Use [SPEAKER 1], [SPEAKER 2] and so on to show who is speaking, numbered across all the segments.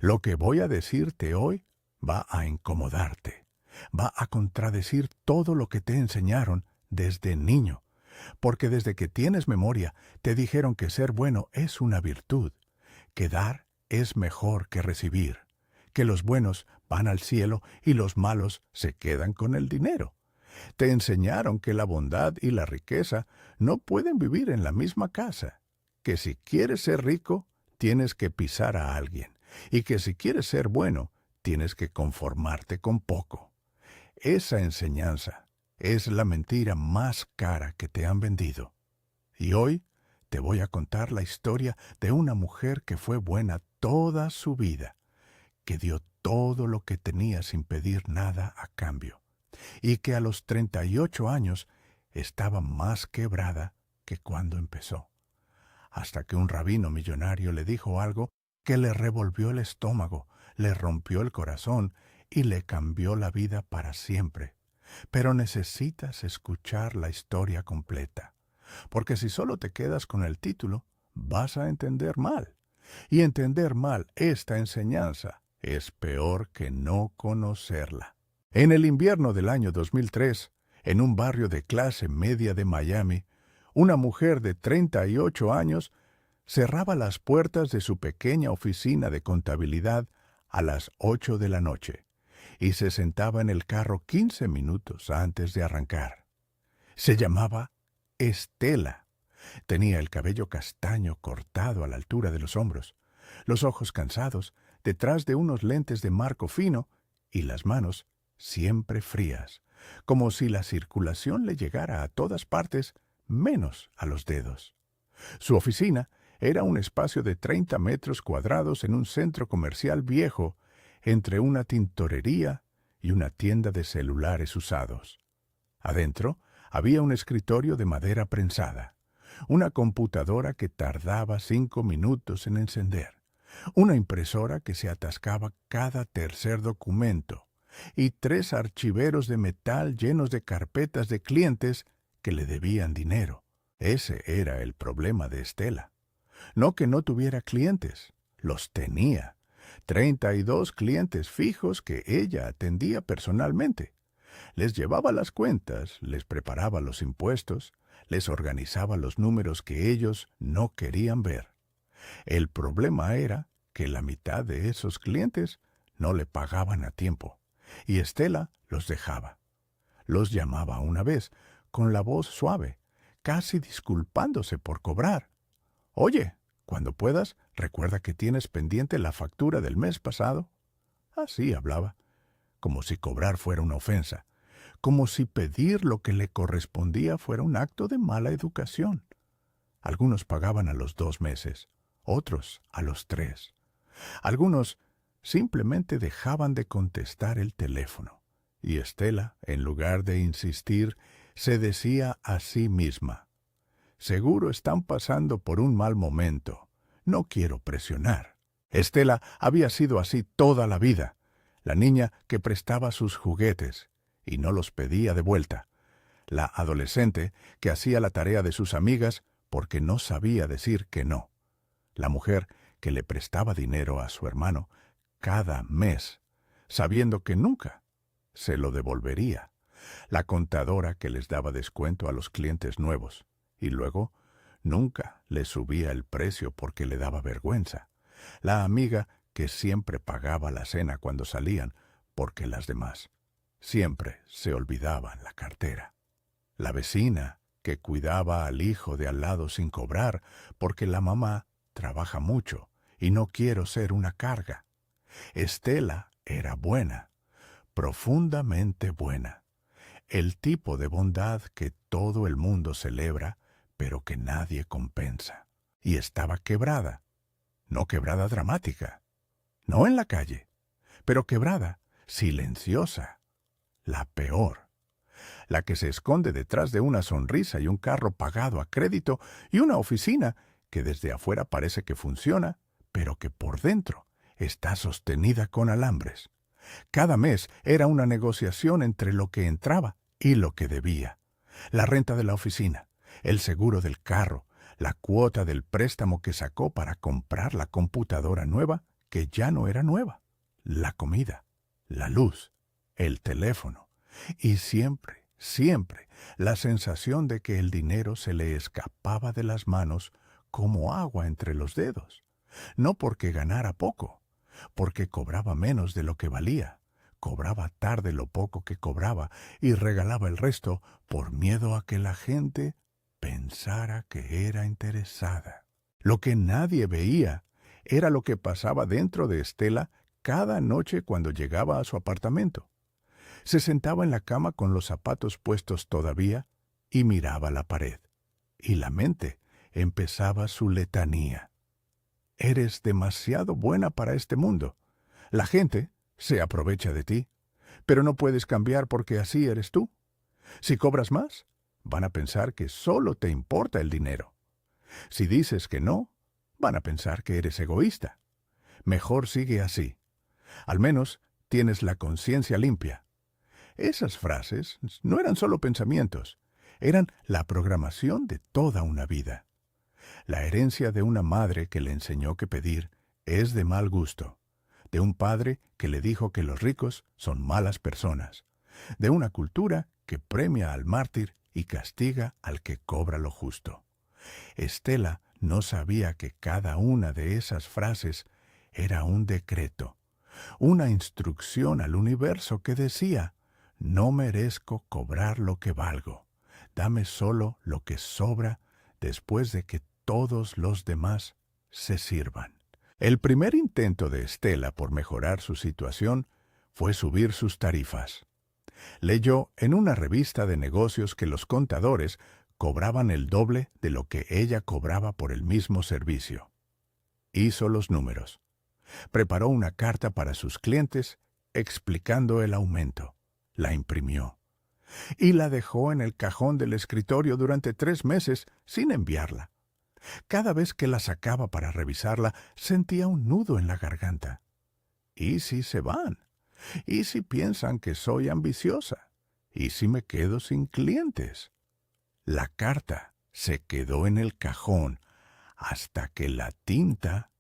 [SPEAKER 1] Lo que voy a decirte hoy va a incomodarte, va a contradecir todo lo que te enseñaron desde niño, porque desde que tienes memoria te dijeron que ser bueno es una virtud, que dar es mejor que recibir, que los buenos van al cielo y los malos se quedan con el dinero. Te enseñaron que la bondad y la riqueza no pueden vivir en la misma casa, que si quieres ser rico, tienes que pisar a alguien, y que si quieres ser bueno, tienes que conformarte con poco. Esa enseñanza es la mentira más cara que te han vendido. Y hoy te voy a contar la historia de una mujer que fue buena toda su vida, que dio todo lo que tenía sin pedir nada a cambio, y que a los 38 años estaba más quebrada que cuando empezó, hasta que un rabino millonario le dijo algo que le revolvió el estómago, le rompió el corazón y le cambió la vida para siempre. Pero necesitas escuchar la historia completa, porque si solo te quedas con el título, vas a entender mal. Y entender mal esta enseñanza es peor que no conocerla. En el invierno del año 2003, en un barrio de clase media de Miami, una mujer de 38 años cerraba las puertas de su pequeña oficina de contabilidad a las 8 de la noche y se sentaba en el carro 15 minutos antes de arrancar. Se llamaba Estela. Tenía el cabello castaño cortado a la altura de los hombros, los ojos cansados detrás de unos lentes de marco fino y las manos siempre frías, como si la circulación le llegara a todas partes menos a los dedos. Su oficina era un espacio de 30 metros cuadrados en un centro comercial viejo entre una tintorería y una tienda de celulares usados. Adentro había un escritorio de madera prensada, una computadora que tardaba 5 minutos en encender, una impresora que se atascaba cada tercer documento y 3 archiveros de metal llenos de carpetas de clientes que le debían dinero. Ese era el problema de Estela. No que no tuviera clientes, los tenía. 32 clientes fijos que ella atendía personalmente. Les llevaba las cuentas, les preparaba los impuestos, les organizaba los números que ellos no querían ver. El problema era que la mitad de esos clientes no le pagaban a tiempo, y Estela los dejaba. Los llamaba una vez, con la voz suave, casi disculpándose por cobrar. «Oye, cuando puedas, recuerda que tienes pendiente la factura del mes pasado». Así hablaba, como si cobrar fuera una ofensa, como si pedir lo que le correspondía fuera un acto de mala educación. Algunos pagaban a los 2 meses, otros a los 3. Algunos simplemente dejaban de contestar el teléfono, y Estela, en lugar de insistir, se decía a sí misma: «Seguro están pasando por un mal momento. No quiero presionar». Estela había sido así toda la vida, la niña que prestaba sus juguetes y no los pedía de vuelta, la adolescente que hacía la tarea de sus amigas porque no sabía decir que no, la mujer que le prestaba dinero a su hermano cada mes, sabiendo que nunca se lo devolvería, la contadora que les daba descuento a los clientes nuevos y luego nunca les subía el precio porque le daba vergüenza, la amiga que siempre pagaba la cena cuando salían porque las demás siempre se olvidaban la cartera, la vecina que cuidaba al hijo de al lado sin cobrar porque la mamá trabaja mucho y no quiero ser una carga. Estela era buena, profundamente buena, el tipo de bondad que todo el mundo celebra, pero que nadie compensa. Y estaba quebrada, no quebrada dramática, no en la calle, pero quebrada, silenciosa, la peor, la que se esconde detrás de una sonrisa y un carro pagado a crédito y una oficina que desde afuera parece que funciona, pero que por dentro está sostenida con alambres. Cada mes era una negociación entre lo que entraba y lo que debía. La renta de la oficina, el seguro del carro, la cuota del préstamo que sacó para comprar la computadora nueva que ya no era nueva: la comida, la luz, el teléfono, y siempre, siempre, la sensación de que el dinero se le escapaba de las manos como agua entre los dedos. No porque ganara poco, porque cobraba menos de lo que valía, cobraba tarde lo poco que cobraba y regalaba el resto por miedo a que la gente pensara que era interesada. Lo que nadie veía era lo que pasaba dentro de Estela cada noche cuando llegaba a su apartamento. Se sentaba en la cama con los zapatos puestos todavía y miraba la pared. Y la mente empezaba su letanía. Eres demasiado buena para este mundo. La gente se aprovecha de ti, pero no puedes cambiar porque así eres tú. Si cobras más, van a pensar que solo te importa el dinero. Si dices que no, van a pensar que eres egoísta. Mejor sigue así. Al menos tienes la conciencia limpia. Esas frases no eran solo pensamientos, eran la programación de toda una vida. La herencia de una madre que le enseñó que pedir es de mal gusto, de un padre que le dijo que los ricos son malas personas, de una cultura que premia al mártir y castiga al que cobra lo justo. Estela no sabía que cada una de esas frases era un decreto, una instrucción al universo que decía: no merezco cobrar lo que valgo, dame solo lo que sobra después de que todos los demás se sirvan. El primer intento de Estela por mejorar su situación fue subir sus tarifas. Leyó en una revista de negocios que los contadores cobraban el doble de lo que ella cobraba por el mismo servicio. Hizo los números. Preparó una carta para sus clientes explicando el aumento. La imprimió y la dejó en el cajón del escritorio durante 3 meses sin enviarla. Cada vez que la sacaba para revisarla, sentía un nudo en la garganta. ¿Y si se van? ¿Y si piensan que soy ambiciosa? ¿Y si me quedo sin clientes? La carta se quedó en el cajón hasta que la tinta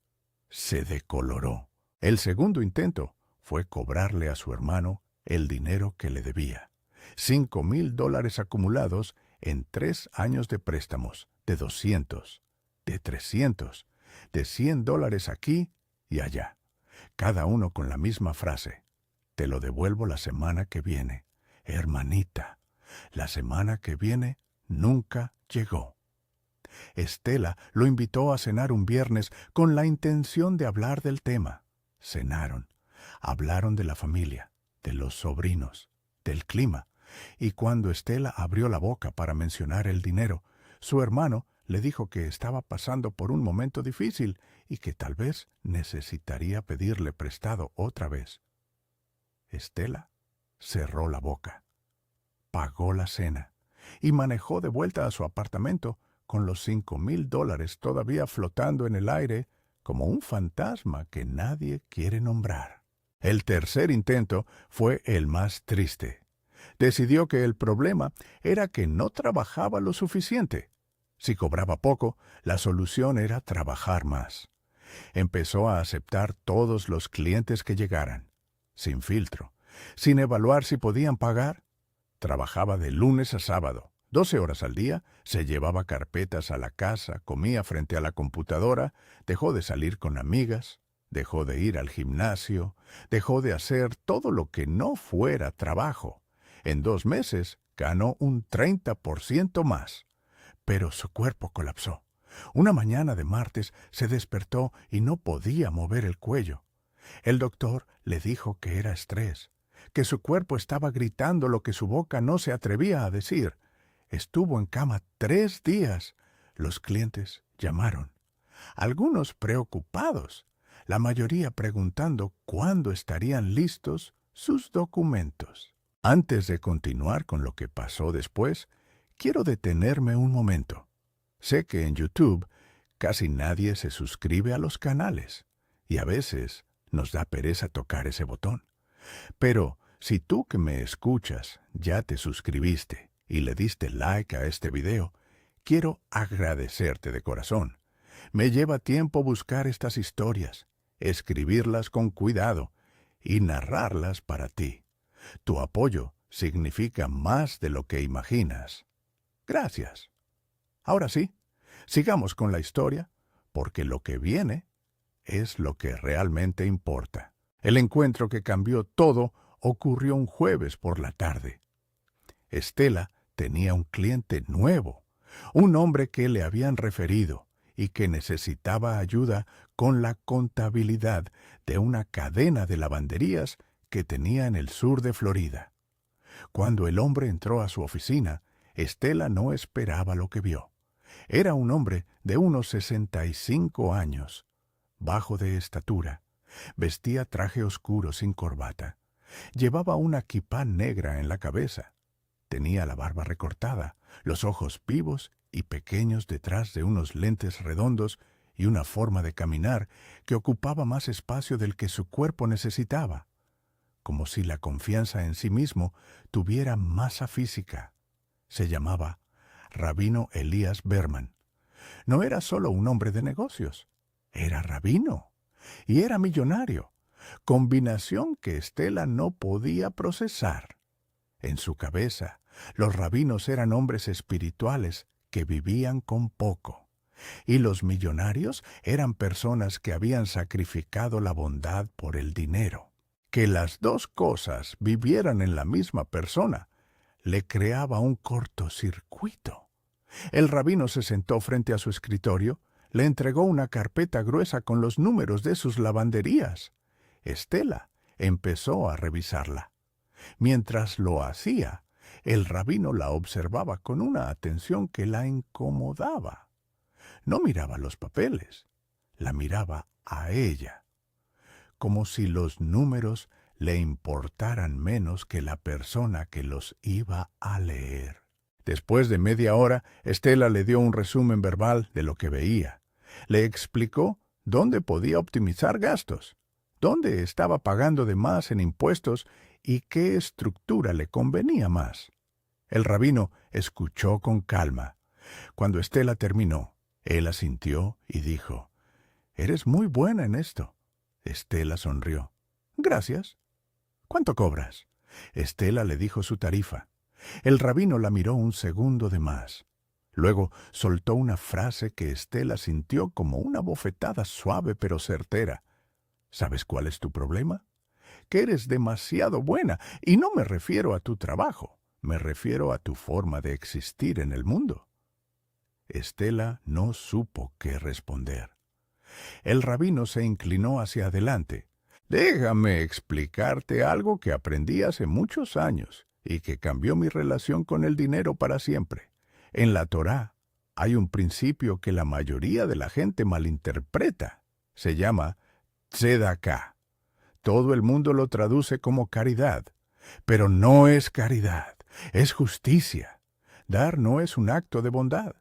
[SPEAKER 1] se decoloró. El segundo intento fue cobrarle a su hermano el dinero que le debía. $5,000 acumulados en 3 años de préstamos, de 200, de 300, de $100 aquí y allá, cada uno con la misma frase: te lo devuelvo la semana que viene. Hermanita, la semana que viene nunca llegó. Estela lo invitó a cenar un viernes con la intención de hablar del tema. Cenaron, hablaron de la familia, de los sobrinos, del clima, y cuando Estela abrió la boca para mencionar el dinero, su hermano le dijo que estaba pasando por un momento difícil y que tal vez necesitaría pedirle prestado otra vez. Estela cerró la boca, pagó la cena y manejó de vuelta a su apartamento con los $5,000 todavía flotando en el aire como un fantasma que nadie quiere nombrar. El tercer intento fue el más triste. Decidió que el problema era que no trabajaba lo suficiente. Si cobraba poco, la solución era trabajar más. Empezó a aceptar todos los clientes que llegaran, sin filtro, sin evaluar si podían pagar. Trabajaba de lunes a sábado, 12 horas al día, se llevaba carpetas a la casa, comía frente a la computadora, dejó de salir con amigas, dejó de ir al gimnasio, dejó de hacer todo lo que no fuera trabajo. En 2 meses ganó un 30% más. Pero su cuerpo colapsó. Una mañana de martes se despertó y no podía mover el cuello. El doctor le dijo que era estrés, que su cuerpo estaba gritando lo que su boca no se atrevía a decir. Estuvo en cama 3 días. Los clientes llamaron, algunos preocupados, la mayoría preguntando cuándo estarían listos sus documentos. Antes de continuar con lo que pasó después, quiero detenerme un momento. Sé que en YouTube casi nadie se suscribe a los canales y a veces nos da pereza tocar ese botón. Pero si tú que me escuchas ya te suscribiste y le diste like a este video, quiero agradecerte de corazón. Me lleva tiempo buscar estas historias escribirlas con cuidado y narrarlas para ti. Tu apoyo significa más de lo que imaginas. Gracias. Ahora sí, sigamos con la historia, porque lo que viene es lo que realmente importa. El encuentro que cambió todo ocurrió un jueves por la tarde. Estela tenía un cliente nuevo, un hombre que le habían referido y que necesitaba ayuda con la contabilidad de una cadena de lavanderías que tenía en el sur de Florida. Cuando el hombre entró a su oficina, Estela no esperaba lo que vio. Era un hombre de unos 65 años, bajo de estatura. Vestía traje oscuro sin corbata. Llevaba una kipá negra en la cabeza. Tenía la barba recortada, los ojos vivos y pequeños detrás de unos lentes redondos y una forma de caminar que ocupaba más espacio del que su cuerpo necesitaba, como si la confianza en sí mismo tuviera masa física. Se llamaba Rabino Elías Berman. No era solo un hombre de negocios, era rabino y era millonario, combinación que Estela no podía procesar. En su cabeza, los rabinos eran hombres espirituales que vivían con poco, y los millonarios eran personas que habían sacrificado la bondad por el dinero. Que las dos cosas vivieran en la misma persona le creaba un cortocircuito. El rabino se sentó frente a su escritorio, le entregó una carpeta gruesa con los números de sus lavanderías. Estela empezó a revisarla. Mientras lo hacía, el rabino la observaba con una atención que la incomodaba. No miraba los papeles, la miraba a ella, como si los números le importaran menos que la persona que los iba a leer. Después de media hora, Estela le dio un resumen verbal de lo que veía. Le explicó dónde podía optimizar gastos, dónde estaba pagando de más en impuestos y qué estructura le convenía más. El rabino escuchó con calma. Cuando Estela terminó, él asintió y dijo: «Eres muy buena en esto». Estela sonrió. «Gracias». «¿Cuánto cobras?». Estela le dijo su tarifa. El rabino la miró un segundo de más. Luego soltó una frase que Estela sintió como una bofetada suave pero certera. «¿Sabes cuál es tu problema? Que eres demasiado buena, y no me refiero a tu trabajo, me refiero a tu forma de existir en el mundo». Estela no supo qué responder. El rabino se inclinó hacia adelante. «Déjame explicarte algo que aprendí hace muchos años y que cambió mi relación con el dinero para siempre. En la Torá hay un principio que la mayoría de la gente malinterpreta. Se llama tzedaká. Todo el mundo lo traduce como caridad, pero no es caridad, es justicia. Dar no es un acto de bondad,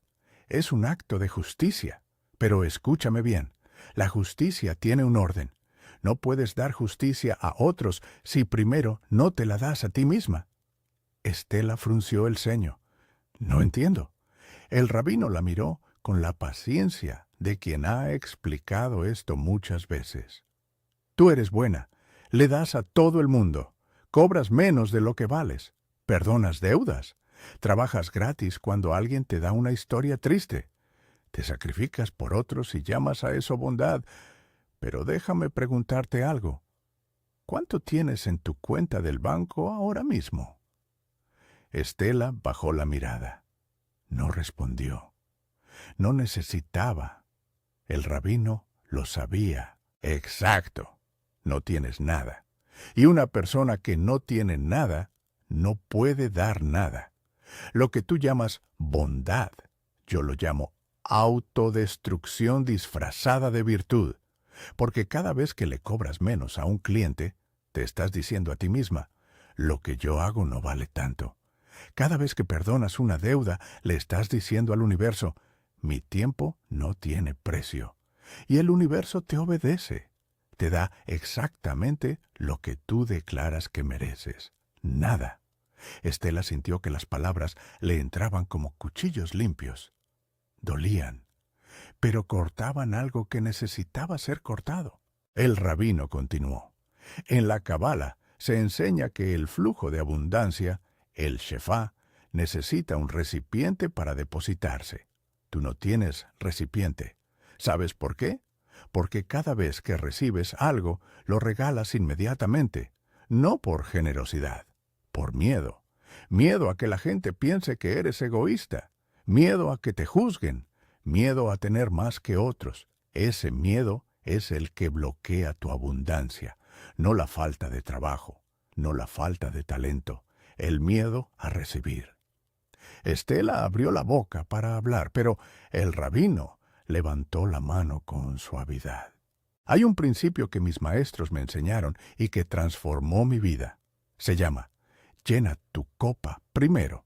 [SPEAKER 1] es un acto de justicia. Pero escúchame bien, la justicia tiene un orden. No puedes dar justicia a otros si primero no te la das a ti misma». Estela frunció el ceño. «No entiendo». El rabino la miró con la paciencia de quien ha explicado esto muchas veces. «Tú eres buena, le das a todo el mundo, cobras menos de lo que vales, perdonas deudas, trabajas gratis cuando alguien te da una historia triste, te sacrificas por otros y llamas a eso bondad. Pero déjame preguntarte algo. ¿Cuánto tienes en tu cuenta del banco ahora mismo?». Estela bajó la mirada. No respondió. No necesitaba. El rabino lo sabía. «Exacto. No tienes nada. Y una persona que no tiene nada no puede dar nada. Lo que tú llamas bondad, yo lo llamo autodestrucción disfrazada de virtud, porque cada vez que le cobras menos a un cliente, te estás diciendo a ti misma: «Lo que yo hago no vale tanto». Cada vez que perdonas una deuda, le estás diciendo al universo: «Mi tiempo no tiene precio». Y el universo te obedece. Te da exactamente lo que tú declaras que mereces. Nada. Estela sintió que las palabras le entraban como cuchillos limpios. Dolían, pero cortaban algo que necesitaba ser cortado. El rabino continuó. En la Cabala se enseña que el flujo de abundancia, el shefá, necesita un recipiente para depositarse. Tú no tienes recipiente. ¿Sabes por qué? Porque cada vez que recibes algo, lo regalas inmediatamente, no por generosidad, por miedo. Miedo a que la gente piense que eres egoísta, miedo a que te juzguen, miedo a tener más que otros. Ese miedo es el que bloquea tu abundancia, no la falta de trabajo, no la falta de talento, el miedo a recibir. Estela abrió la boca para hablar, pero el rabino levantó la mano con suavidad. Hay un principio que mis maestros me enseñaron y que transformó mi vida. Se llama, llena tu copa primero.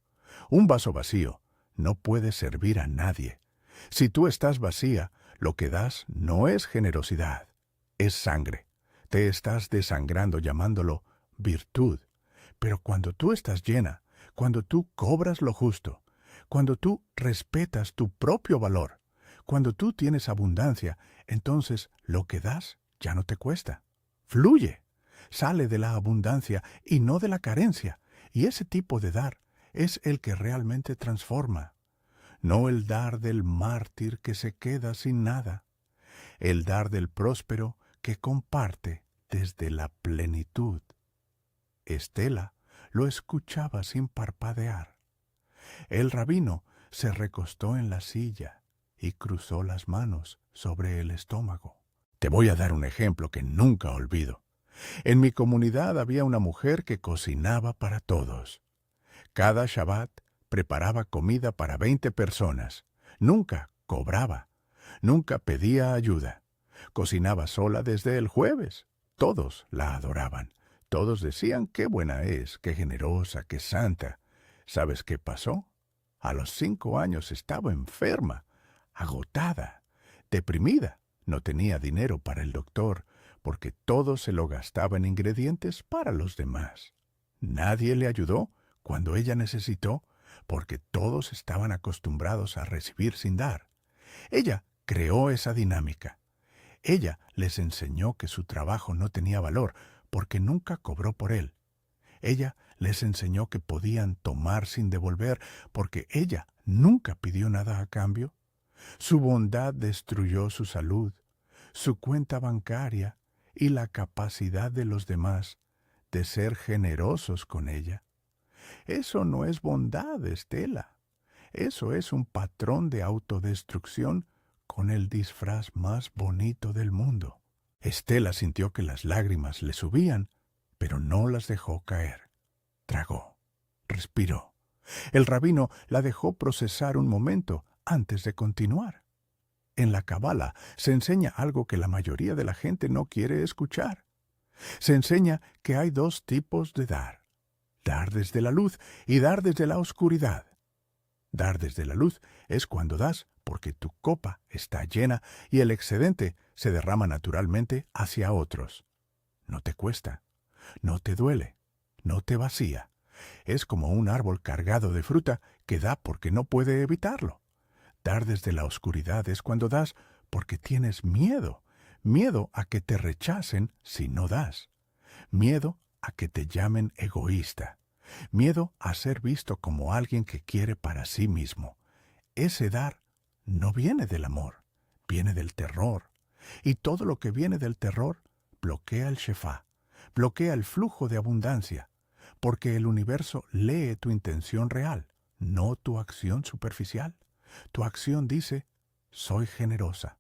[SPEAKER 1] Un vaso vacío no puede servir a nadie. Si tú estás vacía, lo que das no es generosidad, es sangre. Te estás desangrando llamándolo virtud. Pero cuando tú estás llena, cuando tú cobras lo justo, cuando tú respetas tu propio valor, cuando tú tienes abundancia, entonces lo que das ya no te cuesta. Fluye, sale de la abundancia y no de la carencia. Y ese tipo de dar es el que realmente transforma. No el dar del mártir que se queda sin nada. El dar del próspero que comparte desde la plenitud. Estela lo escuchaba sin parpadear. El rabino se recostó en la silla y cruzó las manos sobre el estómago. Te voy a dar un ejemplo que nunca olvido. En mi comunidad había una mujer que cocinaba para todos. Cada Shabbat preparaba comida para 20 personas. Nunca cobraba. Nunca pedía ayuda. Cocinaba sola desde el jueves. Todos la adoraban. Todos decían qué buena es, qué generosa, qué santa. ¿Sabes qué pasó? A los 5 años estaba enferma, agotada, deprimida. No tenía dinero para el doctor, porque todo se lo gastaba en ingredientes para los demás. Nadie le ayudó cuando ella necesitó, porque todos estaban acostumbrados a recibir sin dar. Ella creó esa dinámica. Ella les enseñó que su trabajo no tenía valor, porque nunca cobró por él. Ella les enseñó que podían tomar sin devolver, porque ella nunca pidió nada a cambio. Su bondad destruyó su salud, su cuenta bancaria y la capacidad de los demás de ser generosos con ella. Eso no es bondad, Estela. Eso es un patrón de autodestrucción con el disfraz más bonito del mundo. Estela sintió que las lágrimas le subían, pero no las dejó caer. Tragó, respiró. El rabino la dejó procesar un momento antes de continuar. En la Cabala se enseña algo que la mayoría de la gente no quiere escuchar. Se enseña que hay 2 tipos de dar. Dar desde la luz y dar desde la oscuridad. Dar desde la luz es cuando das porque tu copa está llena y el excedente se derrama naturalmente hacia otros. No te cuesta, no te duele, no te vacía. Es como un árbol cargado de fruta que da porque no puede evitarlo. Dar desde la oscuridad es cuando das porque tienes miedo, miedo a que te rechacen si no das, miedo a que te llamen egoísta, miedo a ser visto como alguien que quiere para sí mismo. Ese dar no viene del amor, viene del terror. Y todo lo que viene del terror bloquea el shefá, bloquea el flujo de abundancia, porque el universo lee tu intención real, no tu acción superficial. Tu acción dice, soy generosa.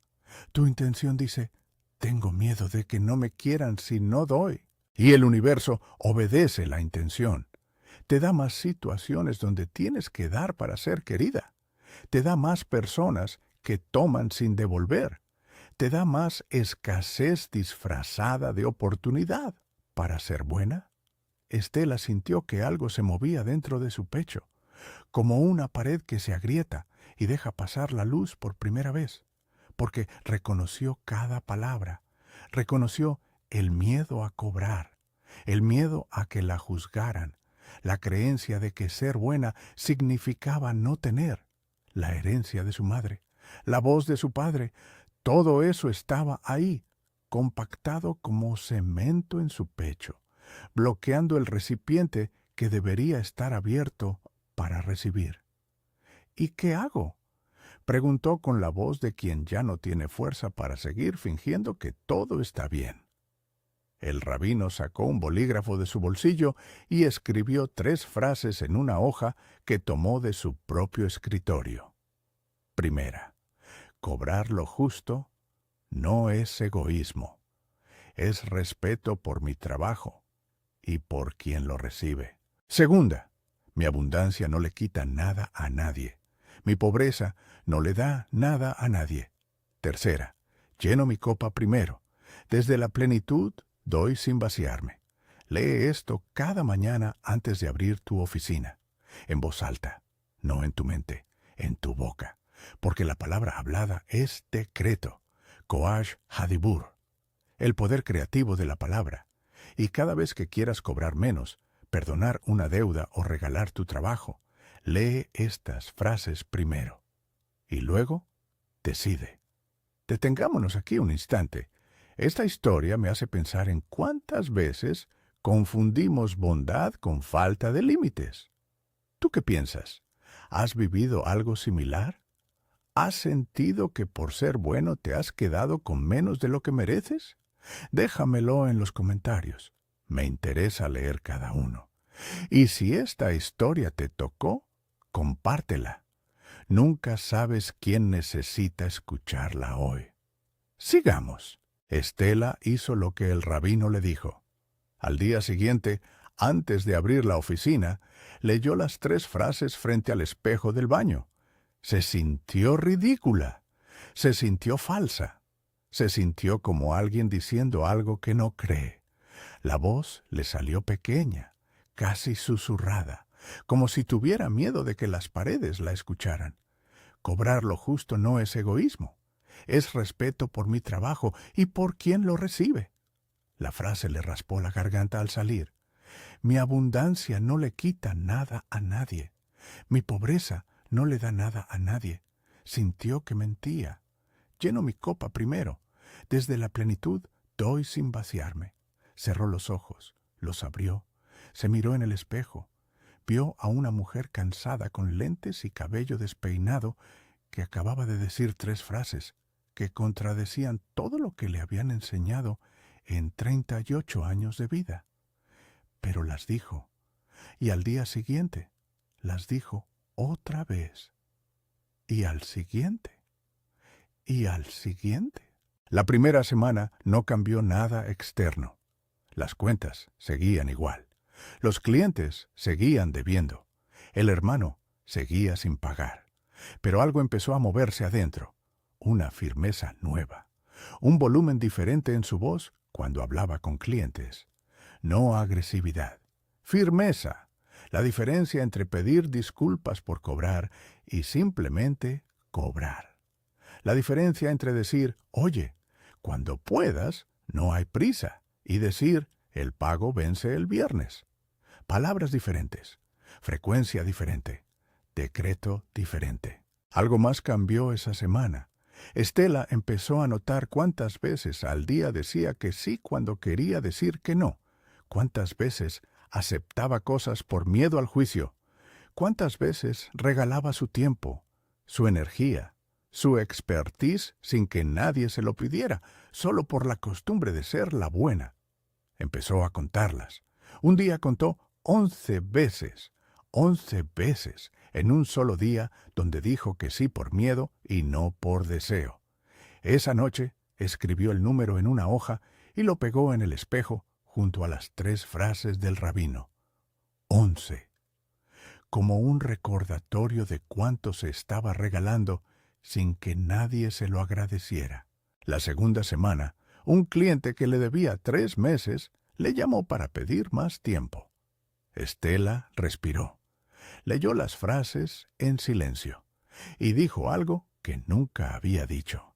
[SPEAKER 1] Tu intención dice, tengo miedo de que no me quieran si no doy. Y el universo obedece la intención. Te da más situaciones donde tienes que dar para ser querida. Te da más personas que toman sin devolver. Te da más escasez disfrazada de oportunidad. Para ser buena, Estela sintió que algo se movía dentro de su pecho, como una pared que se agrieta y deja pasar la luz por primera vez, porque reconoció cada palabra, reconoció el miedo a cobrar, el miedo a que la juzgaran, la creencia de que ser buena significaba no tener, la herencia de su madre, la voz de su padre, todo eso estaba ahí, compactado como cemento en su pecho, bloqueando el recipiente que debería estar abierto para recibir. ¿Y qué hago?, preguntó con la voz de quien ya no tiene fuerza para seguir fingiendo que todo está bien. El rabino sacó un bolígrafo de su bolsillo y escribió 3 frases en una hoja que tomó de su propio escritorio. Primera, cobrar lo justo no es egoísmo, es respeto por mi trabajo y por quien lo recibe. Segunda, mi abundancia no le quita nada a nadie. Mi pobreza no le da nada a nadie. Tercera, lleno mi copa primero. Desde la plenitud doy sin vaciarme. Lee esto cada mañana antes de abrir tu oficina, en voz alta, no en tu mente, en tu boca, porque la palabra hablada es decreto, Koash Hadibur, el poder creativo de la palabra. Y cada vez que quieras cobrar menos, perdonar una deuda o regalar tu trabajo, lee estas frases primero. Y luego, decide. Detengámonos aquí un instante. Esta historia me hace pensar en cuántas veces confundimos bondad con falta de límites. ¿Tú qué piensas? ¿Has vivido algo similar? ¿Has sentido que por ser bueno te has quedado con menos de lo que mereces? Déjamelo en los comentarios. Me interesa leer cada uno. Y si esta historia te tocó, compártela. Nunca sabes quién necesita escucharla hoy. Sigamos. Estela hizo lo que el rabino le dijo. Al día siguiente, antes de abrir la oficina, leyó las 3 frases frente al espejo del baño. Se sintió ridícula. Se sintió falsa. Se sintió como alguien diciendo algo que no cree. La voz le salió pequeña, casi susurrada, como si tuviera miedo de que las paredes la escucharan. Cobrar lo justo no es egoísmo. Es respeto por mi trabajo y por quien lo recibe. La frase le raspó la garganta al salir. Mi abundancia no le quita nada a nadie. Mi pobreza no le da nada a nadie. Sintió que mentía. Lleno mi copa primero. Desde la plenitud doy sin vaciarme. Cerró los ojos, los abrió, se miró en el espejo. Vio a una mujer cansada con lentes y cabello despeinado que acababa de decir 3 frases que contradecían todo lo que le habían enseñado en 38 años de vida. Pero las dijo, y al día siguiente las dijo otra vez, y al siguiente, y al siguiente. La primera semana no cambió nada externo. Las cuentas seguían igual. Los clientes seguían debiendo. El hermano seguía sin pagar. Pero algo empezó a moverse adentro. Una firmeza nueva. Un volumen diferente en su voz cuando hablaba con clientes. No agresividad. Firmeza. La diferencia entre pedir disculpas por cobrar y simplemente cobrar. La diferencia entre decir, oye, cuando puedas, no hay prisa, y decir, el pago vence el viernes. Palabras diferentes, frecuencia diferente, decreto diferente. Algo más cambió esa semana. Estela empezó a notar cuántas veces al día decía que sí cuando quería decir que no, cuántas veces aceptaba cosas por miedo al juicio, cuántas veces regalaba su tiempo, su energía, su expertise sin que nadie se lo pidiera, solo por la costumbre de ser la buena. Empezó a contarlas. Un día contó 11 veces, en un solo día donde dijo que sí por miedo y no por deseo. Esa noche escribió el número en una hoja y lo pegó en el espejo junto a las 3 frases del rabino. 11. Como un recordatorio de cuánto se estaba regalando sin que nadie se lo agradeciera. La segunda semana, un cliente que le debía 3 meses le llamó para pedir más tiempo. Estela respiró, leyó las frases en silencio y dijo algo que nunca había dicho.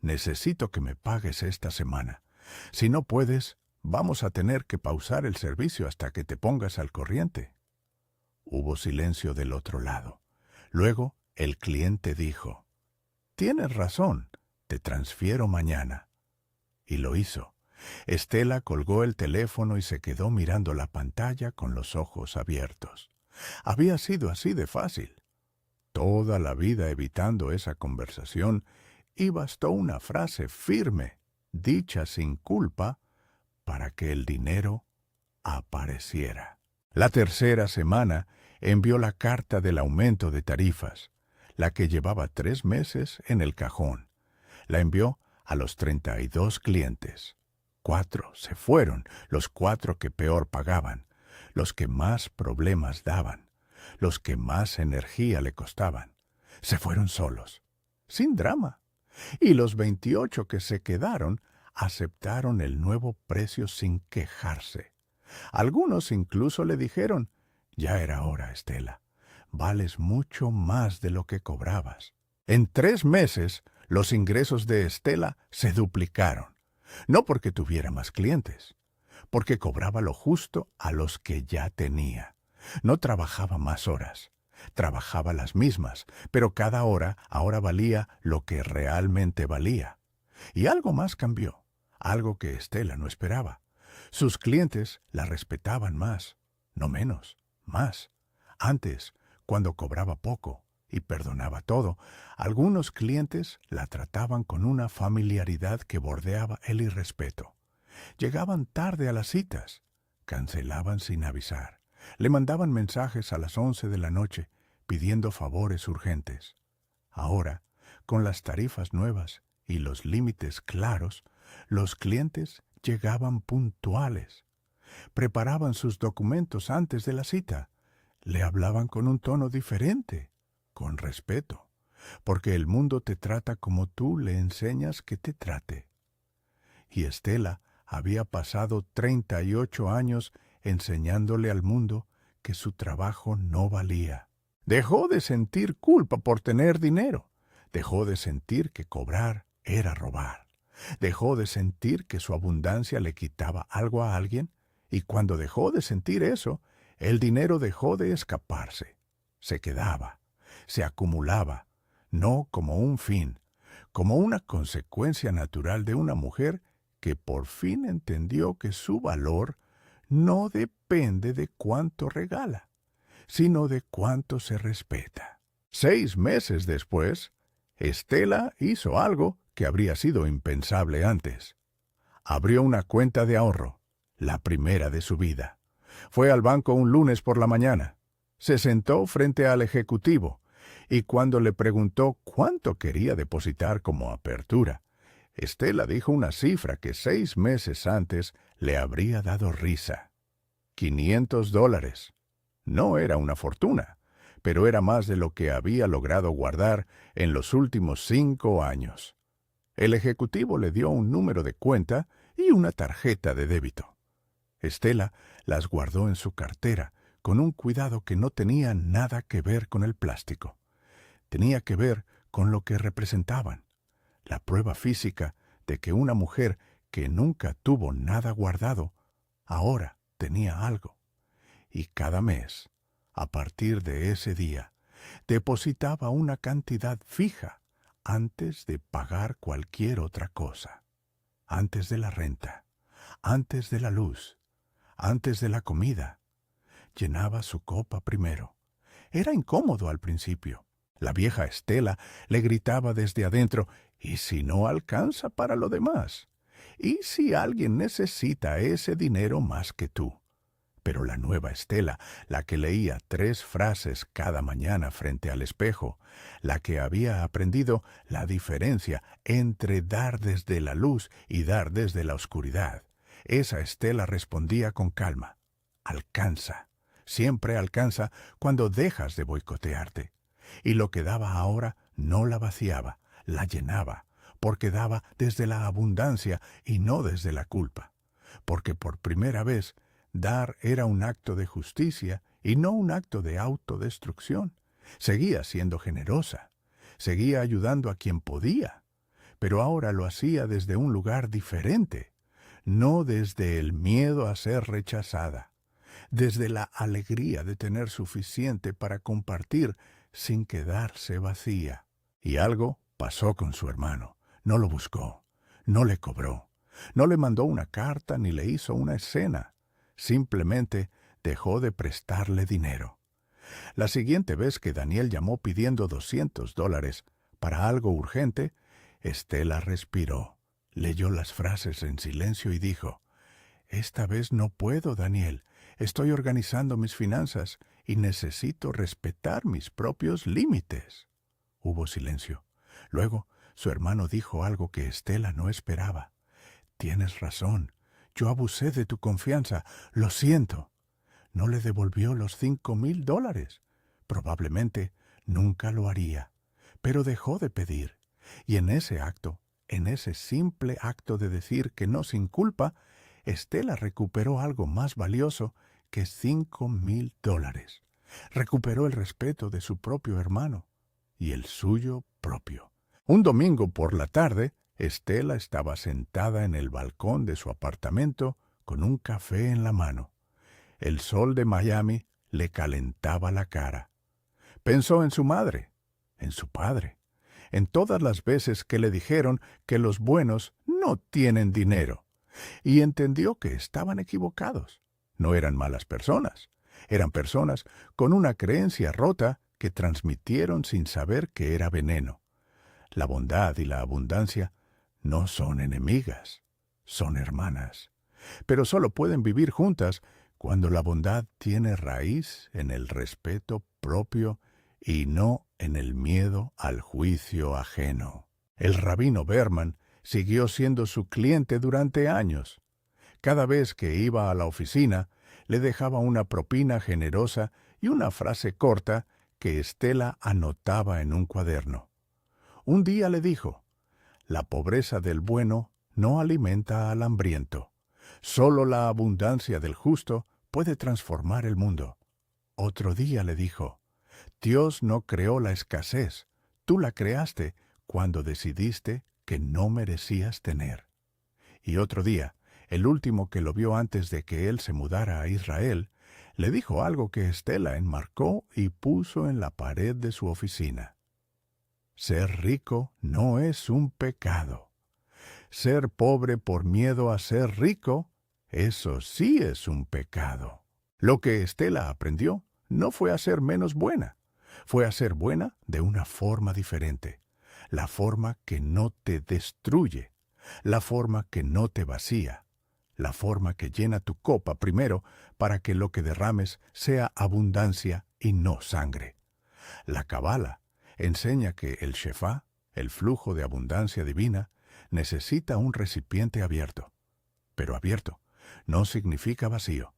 [SPEAKER 1] Necesito que me pagues esta semana. Si no puedes, vamos a tener que pausar el servicio hasta que te pongas al corriente. Hubo silencio del otro lado. Luego el cliente dijo, tienes razón, te transfiero mañana. Y lo hizo. Estela colgó el teléfono y se quedó mirando la pantalla con los ojos abiertos. Había sido así de fácil. Toda la vida evitando esa conversación, y bastó una frase firme, dicha sin culpa, para que el dinero apareciera. La tercera semana envió la carta del aumento de tarifas, la que llevaba 3 meses en el cajón. La envió a los 32 clientes. 4 se fueron, los 4 que peor pagaban, los que más problemas daban, los que más energía le costaban. Se fueron solos, sin drama. Y los 28 que se quedaron aceptaron el nuevo precio sin quejarse. Algunos incluso le dijeron: «Ya era hora, Estela. Vales mucho más de lo que cobrabas». En 3 meses, los ingresos de Estela se duplicaron. No porque tuviera más clientes, porque cobraba lo justo a los que ya tenía. No trabajaba más horas, trabajaba las mismas, pero cada hora ahora valía lo que realmente valía. Y algo más cambió, algo que Estela no esperaba. Sus clientes la respetaban más, no menos, más. Antes, cuando cobraba poco y perdonaba todo, algunos clientes la trataban con una familiaridad que bordeaba el irrespeto. Llegaban tarde a las citas, cancelaban sin avisar, le mandaban mensajes a las 11 de la noche pidiendo favores urgentes. Ahora, con las tarifas nuevas y los límites claros, los clientes llegaban puntuales. Preparaban sus documentos antes de la cita. Le hablaban con un tono diferente, con respeto, porque el mundo te trata como tú le enseñas que te trate. Y Estela había pasado 38 años enseñándole al mundo que su trabajo no valía. Dejó de sentir culpa por tener dinero. Dejó de sentir que cobrar era robar. Dejó de sentir que su abundancia le quitaba algo a alguien, y cuando dejó de sentir eso, el dinero dejó de escaparse. Se quedaba, se acumulaba, no como un fin, como una consecuencia natural de una mujer que por fin entendió que su valor no depende de cuánto regala, sino de cuánto se respeta. 6 meses después, Estela hizo algo que habría sido impensable antes. Abrió una cuenta de ahorro, la primera de su vida. Fue al banco un lunes por la mañana. Se sentó frente al ejecutivo y cuando le preguntó cuánto quería depositar como apertura, Estela dijo una cifra que 6 meses antes le habría dado risa. $500. No era una fortuna, pero era más de lo que había logrado guardar en los últimos 5 años. El ejecutivo le dio un número de cuenta y una tarjeta de débito. Estela las guardó en su cartera con un cuidado que no tenía nada que ver con el plástico. Tenía que ver con lo que representaban, la prueba física de que una mujer que nunca tuvo nada guardado, ahora tenía algo. Y cada mes, a partir de ese día, depositaba una cantidad fija antes de pagar cualquier otra cosa, antes de la renta, antes de la luz, antes de la comida. Llenaba su copa primero. Era incómodo al principio. La vieja Estela le gritaba desde adentro: «¿Y si no alcanza para lo demás? ¿Y si alguien necesita ese dinero más que tú?» Pero la nueva Estela, la que leía 3 frases cada mañana frente al espejo, la que había aprendido la diferencia entre dar desde la luz y dar desde la oscuridad, esa Estela respondía con calma: «Alcanza, siempre alcanza cuando dejas de boicotearte». Y lo que daba ahora no la vaciaba, la llenaba, porque daba desde la abundancia y no desde la culpa. Porque por primera vez, dar era un acto de justicia y no un acto de autodestrucción. Seguía siendo generosa, seguía ayudando a quien podía, pero ahora lo hacía desde un lugar diferente, no desde el miedo a ser rechazada, desde la alegría de tener suficiente para compartir sin quedarse vacía. Y algo pasó con su hermano. No lo buscó, no le cobró. No le mandó una carta ni le hizo una escena. Simplemente dejó de prestarle dinero. La siguiente vez que Daniel llamó pidiendo $200 para algo urgente, Estela respiró, leyó las frases en silencio y dijo: «Esta vez no puedo, Daniel. Estoy organizando mis finanzas y necesito respetar mis propios límites». Hubo silencio. Luego, su hermano dijo algo que Estela no esperaba. «Tienes razón. Yo abusé de tu confianza. Lo siento». No le devolvió los $5,000. Probablemente nunca lo haría. Pero dejó de pedir. Y en ese acto, en ese simple acto de decir que no sin culpa, Estela recuperó algo más valioso que $5,000. Recuperó el respeto de su propio hermano y el suyo propio. Un domingo por la tarde, Estela estaba sentada en el balcón de su apartamento con un café en la mano. El sol de Miami le calentaba la cara. Pensó en su madre, en su padre, en todas las veces que le dijeron que los buenos no tienen dinero, y entendió que estaban equivocados. No eran malas personas, eran personas con una creencia rota que transmitieron sin saber que era veneno. La bondad y la abundancia no son enemigas, son hermanas, pero solo pueden vivir juntas cuando la bondad tiene raíz en el respeto propio y no en el miedo al juicio ajeno. El rabino Berman siguió siendo su cliente durante años. Cada vez que iba a la oficina, le dejaba una propina generosa y una frase corta que Estela anotaba en un cuaderno. Un día le dijo: «La pobreza del bueno no alimenta al hambriento. Solo la abundancia del justo puede transformar el mundo». Otro día le dijo: «Dios no creó la escasez, tú la creaste cuando decidiste que no merecías tener». Y otro día, el último que lo vio antes de que él se mudara a Israel, le dijo algo que Estela enmarcó y puso en la pared de su oficina. Ser rico no es un pecado. Ser pobre por miedo a ser rico, eso sí es un pecado. Lo que Estela aprendió no fue a ser menos buena, fue a ser buena de una forma diferente, la forma que no te destruye, la forma que no te vacía, la forma que llena tu copa primero para que lo que derrames sea abundancia y no sangre. La Cábala enseña que el Shefá, el flujo de abundancia divina, necesita un recipiente abierto. Pero abierto no significa vacío.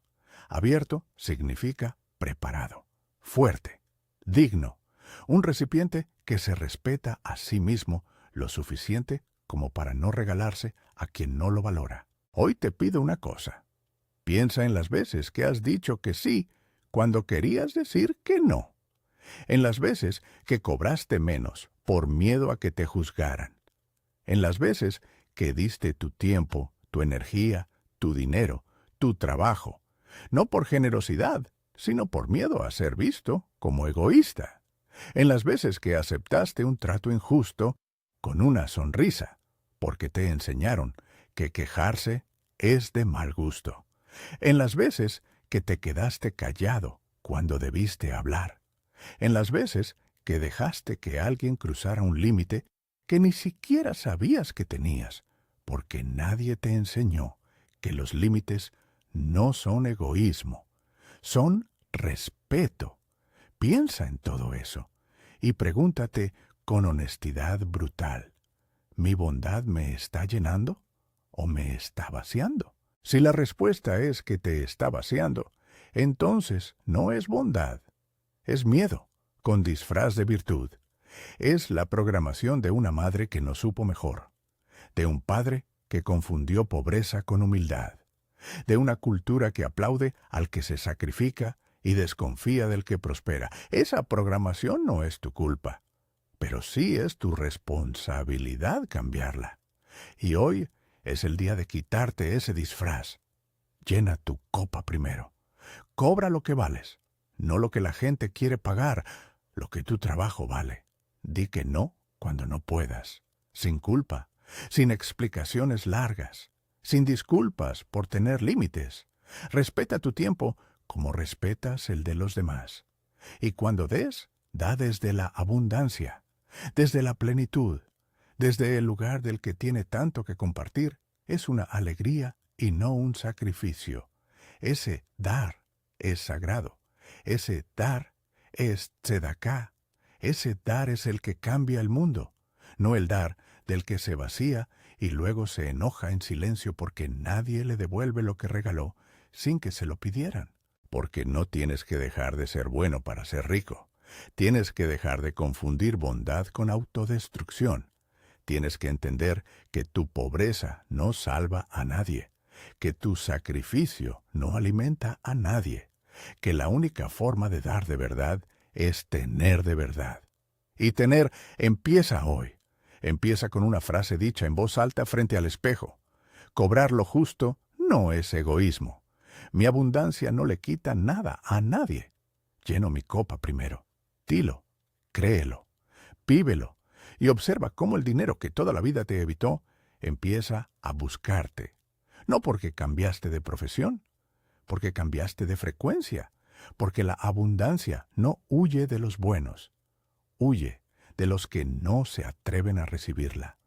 [SPEAKER 1] Abierto significa preparado, fuerte, digno, un recipiente que se respeta a sí mismo lo suficiente como para no regalarse a quien no lo valora. Hoy te pido una cosa. Piensa en las veces que has dicho que sí cuando querías decir que no. En las veces que cobraste menos por miedo a que te juzgaran. En las veces que diste tu tiempo, tu energía, tu dinero, tu trabajo, no por generosidad, sino por miedo a ser visto como egoísta. En las veces que aceptaste un trato injusto con una sonrisa, porque te enseñaron que quejarse es de mal gusto. En las veces que te quedaste callado cuando debiste hablar. En las veces que dejaste que alguien cruzara un límite que ni siquiera sabías que tenías, porque nadie te enseñó que los límites no son egoísmo, son respeto. Piensa en todo eso y pregúntate con honestidad brutal: ¿mi bondad me está llenando o me está vaciando? Si la respuesta es que te está vaciando, entonces no es bondad, es miedo, con disfraz de virtud. Es la programación de una madre que no supo mejor, de un padre que confundió pobreza con humildad, de una cultura que aplaude al que se sacrifica y desconfía del que prospera. Esa programación no es tu culpa, pero sí es tu responsabilidad cambiarla. Y hoy es el día de quitarte ese disfraz. Llena tu copa primero. Cobra lo que vales, no lo que la gente quiere pagar, lo que tu trabajo vale. Di que no cuando no puedas, sin culpa, sin explicaciones largas. sin disculpas por tener límites. Respeta tu tiempo como respetas el de los demás. Y cuando des, da desde la abundancia, desde la plenitud, desde el lugar del que tiene tanto que compartir. Es una alegría y no un sacrificio. Ese dar es sagrado. Ese dar es tzedaká. Ese dar es el que cambia el mundo, no el dar del que se vacía y luego se enoja en silencio porque nadie le devuelve lo que regaló sin que se lo pidieran. Porque no tienes que dejar de ser bueno para ser rico. Tienes que dejar de confundir bondad con autodestrucción. Tienes que entender que tu pobreza no salva a nadie, que tu sacrificio no alimenta a nadie, que la única forma de dar de verdad es tener de verdad. Y tener empieza hoy. Empieza con una frase dicha en voz alta frente al espejo. Cobrar lo justo no es egoísmo. Mi abundancia no le quita nada a nadie. Lleno mi copa primero. Dilo, créelo, vívelo y observa cómo el dinero que toda la vida te evitó empieza a buscarte. No porque cambiaste de profesión, porque cambiaste de frecuencia, porque la abundancia no huye de los buenos, huye de los que no se atreven a recibirla,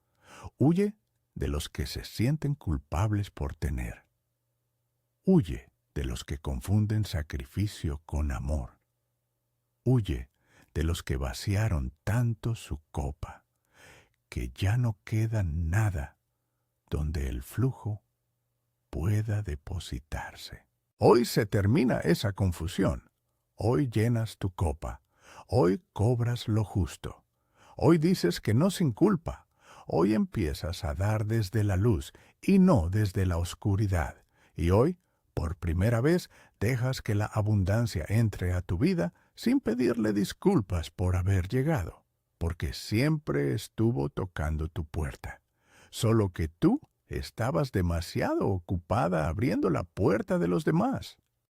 [SPEAKER 1] huye de los que se sienten culpables por tener, huye de los que confunden sacrificio con amor, huye de los que vaciaron tanto su copa, que ya no queda nada donde el flujo pueda depositarse. Hoy se termina esa confusión. Hoy llenas tu copa. Hoy cobras lo justo. Hoy dices que no sin culpa. Hoy empiezas a dar desde la luz y no desde la oscuridad. Y hoy, por primera vez, dejas que la abundancia entre a tu vida sin pedirle disculpas por haber llegado, porque siempre estuvo tocando tu puerta. Solo que tú estabas demasiado ocupada abriendo la puerta de los demás.